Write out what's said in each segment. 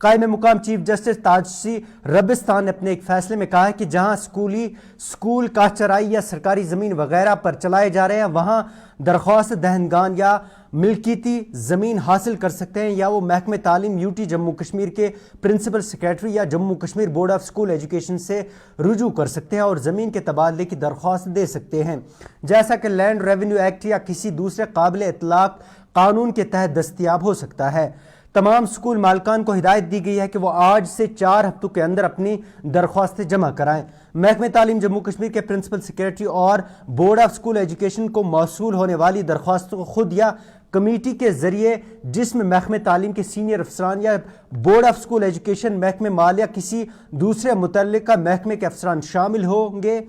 قائم مقام chief justice تاجسی Rabistan نے اپنے ایک فیصلے میں کہا ہے کہ جہاں اسکول کاشت چرائی یا سرکاری زمین وغیرہ پر چلائے جا رہے ہیں وہاں درخواست دہندگان یا ملکیتی زمین حاصل کر سکتے ہیں یا وہ محکمہ تعلیم یوٹی جموں کشمیر کے پرنسپل سیکریٹری یا Jammu Kashmir board of school education سے رجوع کر سکتے ہیں اور زمین کے تبادلے کی درخواست دے سکتے ہیں، جیسا کہ لینڈ ریونیو ایکٹ یا کسی دوسرے قابل اطلاق قانون کے تحت دستیاب ہو سکتا ہے۔ تمام اسکول مالکان کو ہدایت دی گئی ہے کہ وہ آج سے 4 ہفتوں کے اندر اپنی درخواستیں جمع کرائیں۔ محکمہ تعلیم جموں کشمیر کے پرنسپل سیکریٹری اور بورڈ آف اسکول ایجوکیشن کو موصول ہونے والی درخواستوں کو خود یا کمیٹی کے ذریعے جس میں محکمہ تعلیم کے سینئر افسران یا بورڈ آف اسکول ایجوکیشن، محکمہ مال یا کسی دوسرے متعلقہ محکمے کے افسران شامل ہوں گے،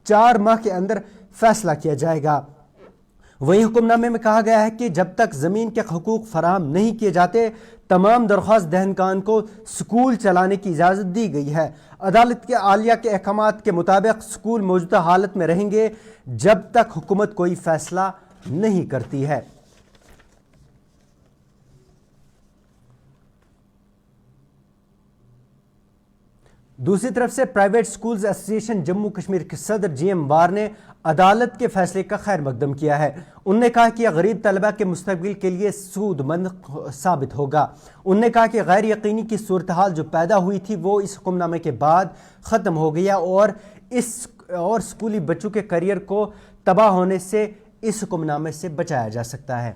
4 ماہ کے اندر فیصلہ کیا جائے گا۔ وہیں حکم نامے میں کہا گیا ہے کہ جب تک زمین کے حقوق فراہم نہیں کیے جاتے تمام درخواست دہندگان کو سکول چلانے کی اجازت دی گئی ہے۔ عدالت کے عالیہ کے احکامات کے مطابق سکول موجودہ حالت میں رہیں گے جب تک حکومت کوئی فیصلہ نہیں کرتی ہے۔ دوسری طرف سے پرائیویٹ سکولز ایسوسی ایشن جموں کشمیر کے صدر جی ایم وار نے عدالت کے فیصلے کا خیر مقدم کیا ہے۔ انہوں نے کہا کہ یہ غریب طلبہ کے مستقبل کے لیے سود مند ثابت ہوگا۔ انہوں نے کہا کہ غیر یقینی کی صورتحال جو پیدا ہوئی تھی وہ اس حکم نامے کے بعد ختم ہو گیا اور اسکولی بچوں کے کیریئر کو تباہ ہونے سے اس حکم نامے سے بچایا جا سکتا ہے۔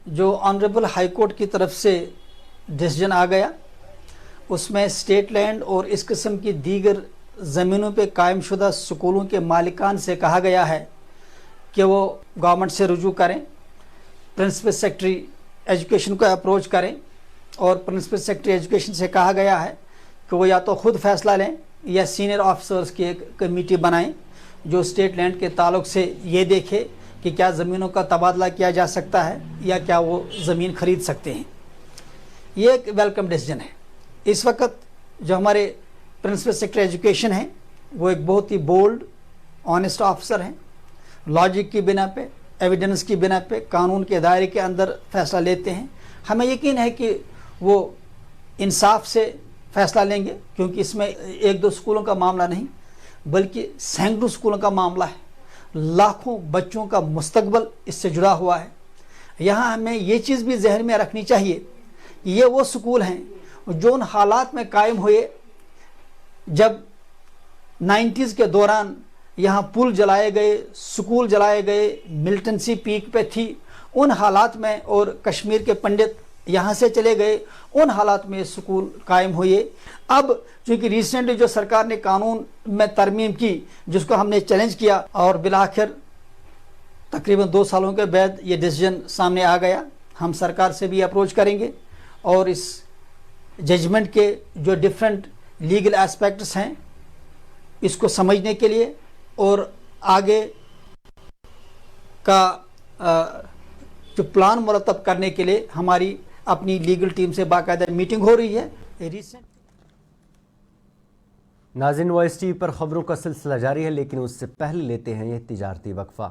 جو آنریبل ہائی کورٹ کی طرف سے ڈیسیجن آ گیا اس میں اسٹیٹ لینڈ اور اس قسم کی دیگر زمینوں پہ قائم شدہ سکولوں کے مالکان سے کہا گیا ہے کہ وہ گورنمنٹ سے رجوع کریں، پرنسپل سیکرٹری ایجوکیشن کو اپروچ کریں اور پرنسپل سیکرٹری ایجوکیشن سے کہا گیا ہے کہ وہ یا تو خود فیصلہ لیں یا سینئر آفیسرز کی ایک کمیٹی بنائیں جو اسٹیٹ لینڈ کے تعلق سے یہ دیکھے کہ کیا زمینوں کا تبادلہ کیا جا سکتا ہے یا کیا وہ زمین خرید سکتے ہیں۔ یہ ایک ویلکم ڈیسیجن ہے۔ اس وقت جو ہمارے پرنسپل سیکرٹری ایجوکیشن ہیں وہ ایک بہت ہی بولڈ آنیسٹ آفیسر ہیں، لاجک کی بنا پہ، ایویڈنس کی بنا پہ قانون کے دائرے کے اندر فیصلہ لیتے ہیں۔ ہمیں یقین ہے کہ وہ انصاف سے فیصلہ لیں گے کیونکہ اس میں 1-2 اسکولوں کا معاملہ نہیں بلکہ سینکڑوں اسکولوں کا معاملہ ہے، لاکھوں بچوں کا مستقبل اس سے جڑا ہوا ہے۔ یہاں ہمیں یہ چیز بھی ذہن میں رکھنی چاہیے، یہ وہ سکول ہیں جو ان حالات میں قائم ہوئے جب 90s کے دوران یہاں پل جلائے گئے، سکول جلائے گئے، ملٹنسی پیک پہ تھی ان حالات میں، اور کشمیر کے پنڈت یہاں سے چلے گئے ان حالات میں سکول قائم ہوئے۔ اب چونکہ ریسنٹلی جو سرکار نے قانون میں ترمیم کی جس کو ہم نے چیلنج کیا اور بالآخر تقریباً 2 سالوں کے بعد یہ ڈیسیجن سامنے آ گیا، ہم سرکار سے بھی اپروچ کریں گے اور اس ججمنٹ کے جو ڈیفرنٹ لیگل ایسپیکٹس ہیں اس کو سمجھنے کے لیے اور آگے کا جو پلان مرتب کرنے کے لیے ہماری اپنی لیگل ٹیم سے باقاعدہ میٹنگ ہو رہی ہے۔ ناظرین، وائس ٹی وی پر خبروں کا سلسلہ جاری ہے لیکن اس سے پہلے لیتے ہیں یہ تجارتی وقفہ۔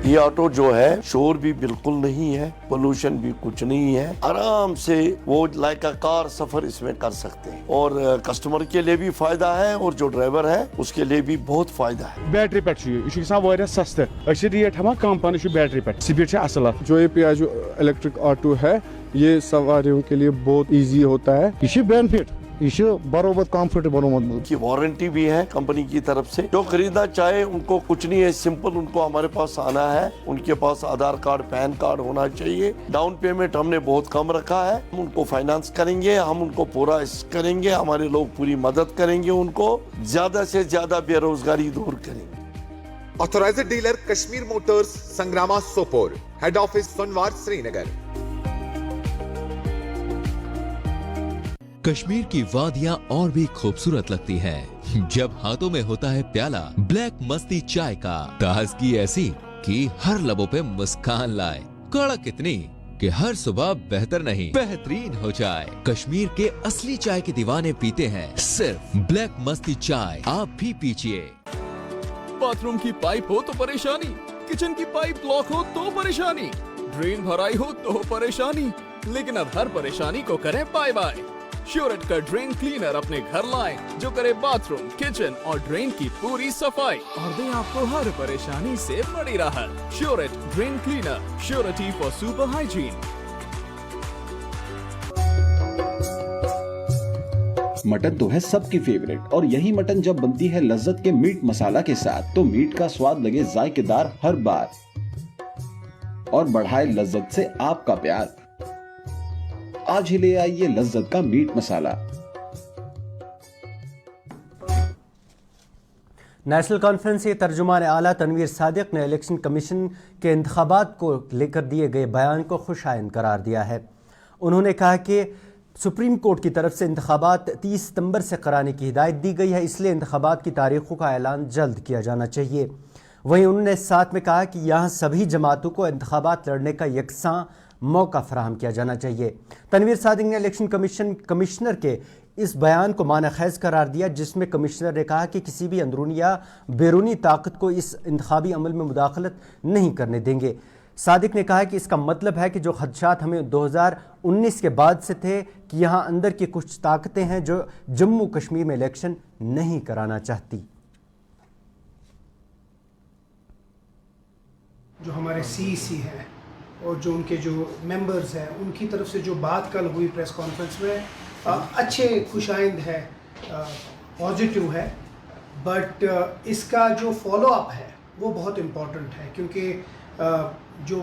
یہ آٹو جو ہے شور بھی بالکل نہیں ہے، پولوشن بھی کچھ نہیں ہے، آرام سے وہ لائک کار سفر اس میں کر سکتے ہیں اور کسٹمر کے لیے بھی فائدہ ہے اور جو ڈرائیور ہے اس کے لیے بھی بہت فائدہ ہے۔ بیٹری پہ یہ سستہ ریٹ ہما کم پہن بیٹری پہ سپیڈ اصل۔ جو یہ جو الیکٹرک آٹو ہے یہ سواریوں کے لیے بہت ایزی ہوتا ہے، یہ بینیفٹ، یہ برابر کمفرٹیبل کی وارنٹی بھی ہے کمپنی کی طرف سے۔ جو خریدنا چاہے ان کو کچھ نہیں ہے، سمپل ان کو ہمارے پاس آنا ہے، ان کے پاس آدھار کارڈ پین کارڈ ہونا چاہیے۔ ڈاؤن پیمنٹ ہم نے بہت کم رکھا ہے، ہم ان کو فائنانس کریں گے، ہم ان کو پورا کریں گے، ہمارے لوگ پوری مدد کریں گے، ان کو زیادہ سے زیادہ بے روزگاری دور کریں گے۔ Authorized dealer Kashmir motors, Sangrama Sopore, head office Sonwar سری نگر۔ کشمیر کی وادیاں اور بھی خوبصورت لگتی ہیں جب ہاتھوں میں ہوتا ہے پیالہ بلیک مستی چائے کا، تازگی ایسی کہ ہر لبوں پہ مسکان لائے، کڑک اتنی کہ ہر صبح بہتر نہیں بہترین ہو جائے. کشمیر کے اصلی چائے کے دیوانے پیتے ہیں صرف بلیک مستی چائے. آپ بھی پیجئے. باتھ روم کی پائپ ہو تو پریشانی, کچن کی پائپ بلاک ہو تو پریشانی, ڈرین بھرائی ہو تو پریشانی, لیکن اب ہر پریشانی کو کریں بائے بائے. شیورٹ کا ڈرین کلینر اپنے گھر لائیں جو کرے باتھ روم, کچن اور ڈرین کی پوری صفائی اور دیں آپ کو ہر پریشانی سے بڑی راحت. شیورٹ drain cleaner, surety for super hygiene. Mutton تو ہے سب کی فیوریٹ, اور یہی مٹن جب بنتی ہے لذت کے میٹ مسالہ کے ساتھ تو میٹ کا سواد لگے ذائقے دار ہر بار اور بڑھائے لذت سے آپ کا پیار. آج ہی لے آئیے لذت کا میٹ مسالہ. نیشنل کانفرنس کے ترجمان اعلیٰ تنویر صادق نے الیکشن کمیشن کے انتخابات کو لے کر دیے گئے بیان کو خوش آئند قرار دیا ہے. انہوں نے کہا کہ سپریم کورٹ کی طرف سے انتخابات 30 ستمبر سے کرانے کی ہدایت دی گئی ہے, اس لیے انتخابات کی تاریخوں کا اعلان جلد کیا جانا چاہیے. وہیں انہوں نے ساتھ میں کہا کہ یہاں سبھی جماعتوں کو انتخابات لڑنے کا یکساں موقع فراہم کیا جانا چاہیے. تنویر صادق نے الیکشن کمشنر کے اس بیان کو معنی خیز قرار دیا جس میں کمشنر نے کہا کہ کسی بھی اندرونی یا بیرونی طاقت کو اس انتخابی عمل میں مداخلت نہیں کرنے دیں گے. صادق نے کہا کہ اس کا مطلب ہے کہ جو خدشات ہمیں 2019 کے بعد سے تھے کہ یہاں اندر کی کچھ طاقتیں ہیں جو جموں کشمیر میں الیکشن نہیں کرانا چاہتی. جو ہمارے سی سی ہیں اور جو ان کے جو ممبرز ہیں ان کی طرف سے جو بات کل ہوئی پریس کانفرنس میں اچھے خوش آئند ہے, پازیٹیو ہے, بٹ اس کا جو فالو اپ ہے وہ بہت امپورٹنٹ ہے کیونکہ جو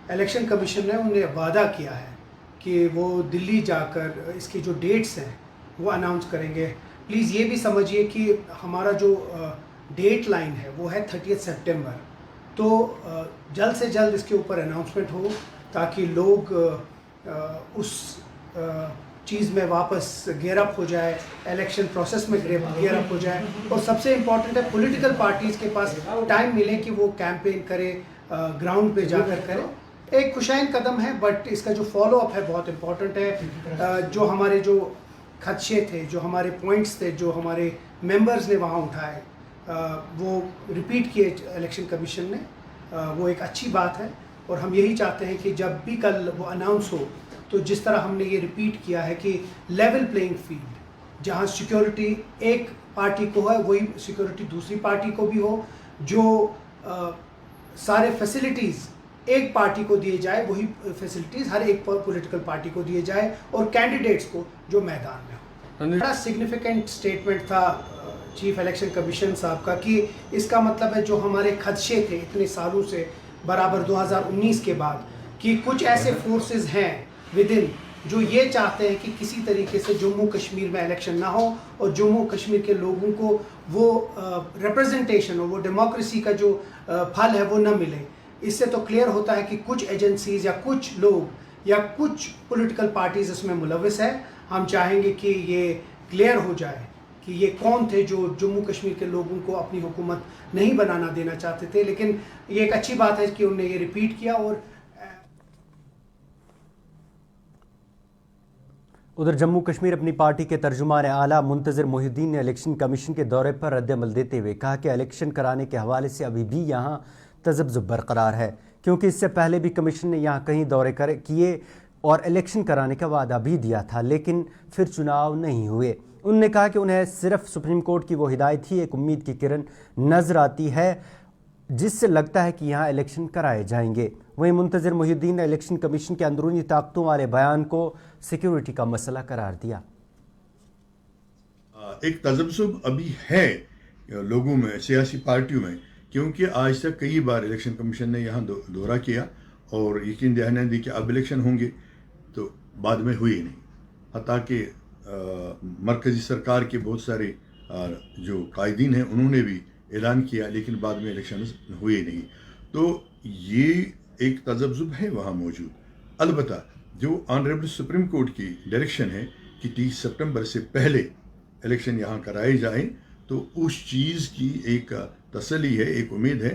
الیکشن کمیشن نے انہیں وعدہ کیا ہے کہ وہ دلی جا کر اس کی جو ڈیٹس ہیں وہ اناؤنس کریں گے. پلیز یہ بھی سمجھیے کہ ہمارا جو ڈیٹ لائن ہے وہ ہے 30 سپٹمبر, تو جلد سے جلد اس کے اوپر اناؤنسمنٹ ہو تاکہ لوگ اس چیز میں واپس گیئر اپ ہو جائے, الیکشن پروسیس میں گیئر اپ ہو جائے. اور سب سے امپورٹنٹ ہے پولیٹیکل پارٹیز کے پاس ٹائم ملے کہ وہ کیمپین کرے, گراؤنڈ پہ جا کر کرے. ایک خوشائند قدم ہے بٹ اس کا جو فالو اپ ہے بہت امپورٹنٹ ہے. جو ہمارے جو خدشے تھے, جو ہمارے پوائنٹس تھے, جو ہمارے ممبرز نے وہاں اٹھائے وہ ریپیٹ کیے الیکشن کمیشن نے, وہ ایک اچھی بات ہے. اور ہم یہی چاہتے ہیں کہ جب بھی کل وہ اناؤنس ہو تو جس طرح ہم نے یہ ریپیٹ کیا ہے کہ لیول پلینگ فیلڈ, جہاں سیکیورٹی ایک پارٹی کو ہے وہی سیکیورٹی دوسری پارٹی کو بھی ہو, جو سارے فیسلٹیز ایک پارٹی کو دیے جائے وہی فیسلٹیز ہر ایک پولیٹیکل پارٹی کو دیے جائے, اور کینڈیڈیٹس کو جو میدان میں ہو. بڑا سگنیفیکنٹ اسٹیٹمنٹ تھا چیف الیکشن کمیشن صاحب کا کہ اس کا مطلب ہے جو ہمارے خدشے تھے اتنے سالوں سے برابر 2019 کے بعد کہ کچھ ایسے فورسز ہیں ود ان جو یہ چاہتے ہیں کہ کسی طریقے سے جموں کشمیر میں الیکشن نہ ہو اور جموں کشمیر کے لوگوں کو وہ ریپرزنٹیشن ہو, وہ ڈیموکریسی کا جو پھل ہے وہ نہ ملے. اس سے تو کلیئر ہوتا ہے کہ کچھ ایجنسیز یا کچھ لوگ یا کچھ پولیٹیکل پارٹیز اس میں ملوث ہے. ہم چاہیں گے کہ یہ کلیئر ہو جائے کہ یہ کون تھے جو جموں کشمیر کے لوگوں کو اپنی حکومت نہیں بنانا دینا چاہتے تھے. لیکن یہ ایک اچھی بات ہے کہ انہوں نے یہ ریپیٹ کیا. اور ادھر جموں کشمیر اپنی پارٹی کے ترجمان اعلیٰ منتظر محی الدین نے الیکشن کمیشن کے دورے پر رد عمل دیتے ہوئے کہا کہ الیکشن کرانے کے حوالے سے ابھی بھی یہاں تذبذب برقرار ہے, کیونکہ اس سے پہلے بھی کمیشن نے یہاں کہیں دورے کیے اور الیکشن کرانے کا وعدہ بھی دیا تھا لیکن پھر چناؤ نہیں ہوئے. انہوں نے کہا کہ انہیں صرف سپریم کورٹ کی وہ ہدایت ہی ایک امید کی کرن نظر آتی ہے جس سے لگتا ہے کہ یہاں الیکشن کرائے جائیں گے. وہیں منتظر محی الدین نے الیکشن کمیشن کے اندرونی طاقتوں والے بیان کو سیکیورٹی کا مسئلہ قرار دیا. ایک تذبذب ابھی ہے لوگوں میں, سیاسی پارٹیوں میں, کیونکہ آج تک کئی بار الیکشن کمیشن نے یہاں دورہ کیا اور یقین دہانی دی کہ اب الیکشن ہوں گے, تو بعد میں ہوئی نہیں. حتیٰ کہ مرکزی سرکار کے بہت سارے جو قائدین ہیں انہوں نے بھی اعلان کیا لیکن بعد میں الیکشنز ہوئے نہیں. تو یہ ایک تذبذب ہے وہاں موجود. البتہ جو آنریبل سپریم کورٹ کی ڈائریکشن ہے کہ 30 سپٹمبر سے پہلے الیکشن یہاں کرائے جائیں, تو اس چیز کی ایک تسلی ہے, ایک امید ہے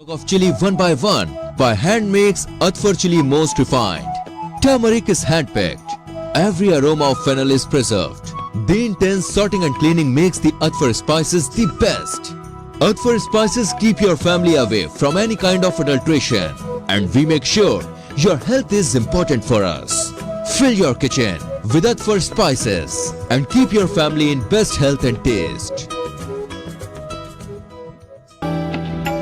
Of chili one by hand makes Atfar chili most refined. Turmeric is hand-picked. Every aroma of fennel is preserved. The intense sorting and cleaning makes the Atfar spices the best. Atfar spices keep your family away from any kind of adulteration, and we make sure your health is important for us. Fill your kitchen with Atfar spices and keep your family in best health and taste.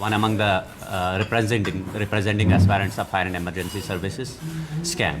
One among the representing aspirants of fire and emergency services scam.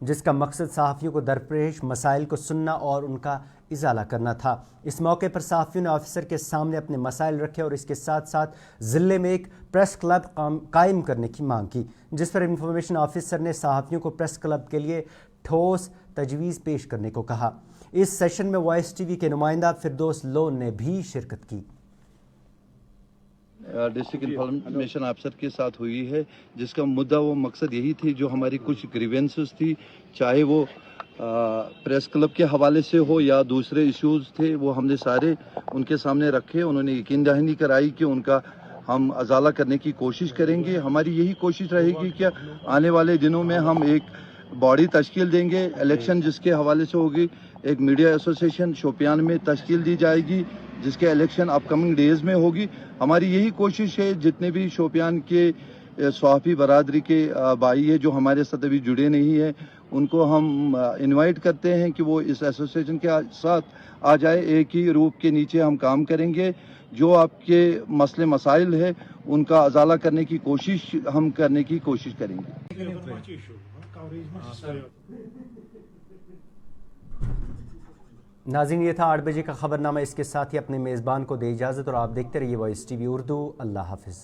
جس کا مقصد صحافیوں کو درپیش مسائل کو سننا اور ان کا ازالہ کرنا تھا۔ اس موقع پر صحافیوں نے آفیسر کے سامنے اپنے مسائل رکھے اور اس کے ساتھ ساتھ ضلع میں ایک پریس کلب قائم کرنے کی مانگ کی، جس پر انفارمیشن آفیسر نے صحافیوں کو پریس کلب کے لیے ٹھوس تجویز پیش کرنے کو کہا۔ اس سیشن میں وائس ٹی وی کے نمائندہ فردوس لون نے بھی شرکت کی۔ ڈسٹرکٹ انفارمیشن افسر کے ساتھ ہوئی ہے، جس کا مدعا و مقصد یہی تھی، جو ہماری کچھ گریونسز تھی، چاہے وہ پریس کلب کے حوالے سے ہو یا دوسرے ایشوز تھے، وہ ہم نے سارے ان کے سامنے رکھے۔ انہوں نے یقین دہانی کرائی کہ ان کا ہم ازالہ کرنے کی کوشش کریں گے۔ ہماری یہی کوشش رہے گی کہ آنے والے دنوں میں ہم ایک باڈی تشکیل دیں گے، الیکشن جس کے حوالے سے ہوگی، ایک میڈیا ایسوسیشن شوپیان میں تشکیل دی جائے گی، جس کے الیکشن اپ کمنگ ڈیز میں ہوگی۔ ہماری یہی کوشش ہے، جتنے بھی شوپیان کے صحافی برادری کے بھائی ہیں جو ہمارے ساتھ ابھی جڑے نہیں ہیں، ان کو ہم انوائٹ کرتے ہیں کہ وہ اس ایسوسیشن کے ساتھ آ جائے۔ ایک ہی روپ کے نیچے ہم کام کریں گے، جو آپ کے مسئلے مسائل ہیں ان کا ازالہ کرنے کی کوشش ہم کرنے کی کوشش کریں گے۔ ناظرین، یہ تھا 8 بجے کا خبرنامہ۔ اس کے ساتھ ہی اپنے میزبان کو دے اجازت اور آپ دیکھتے رہیے وائس ٹی وی اردو۔ اللہ حافظ۔